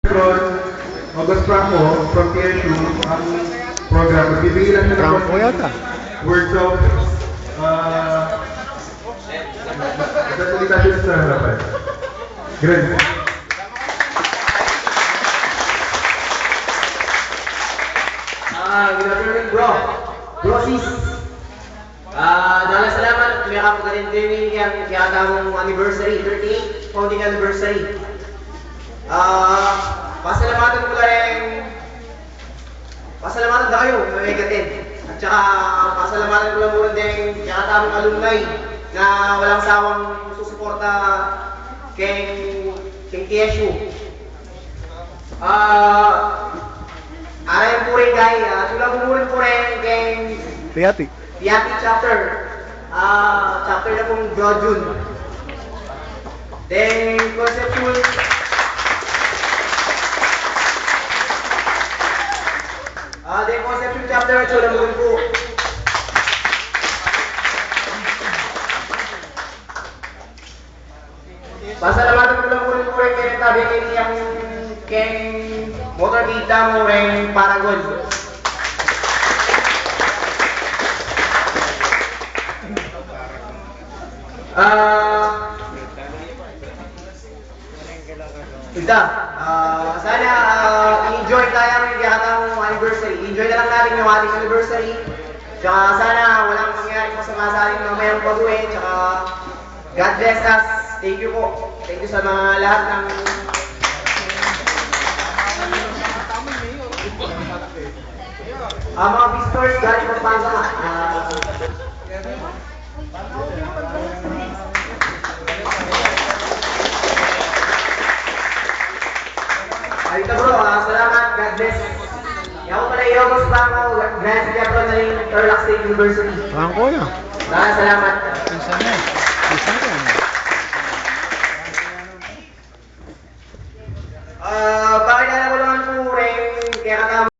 From August Franco from TSU, ang program, magbibigay lang siya Franco yata. words of salutation sa harapan. Grabe. Good afternoon, bro. Bro, sis. Dalang salamat. May kapagaling din yung kaya mong anniversary, 38 founding anniversary. Pasalamatan ko lang, pasalamatan na kayo, Megaten. At saka, pasalamatan ko lang muna din kaya tamang alumni na walang sawang susuporta kay TSU. Ayon po rin kay, tulang po rin kay Tiyati. Tiyati chapter. Chapter na pong June. Then, conceptual. Then, conceptual chapter, tulang mo rin po. Pasalamatan ko lang po rin kay tabi kay motor kita mo rin Paragon. Sana enjoy tayo ng gatang anniversary. Enjoy na lang natin yung ating anniversary. Tsaka sana walang mangyari masama sa ating mga mayroong baguhin. Tsaka God bless us. Thank you po. Thank you sa mga lahat ng mga visitors galing magpasama. Ayun bro, salamat. God bless. Ako pala Yogos Banco, Grand Chaplain na rin Tarlac State University. Franco yan. Salamat. Pinsan niya. Pinsan niya. Pakilala ko naman po rin kaya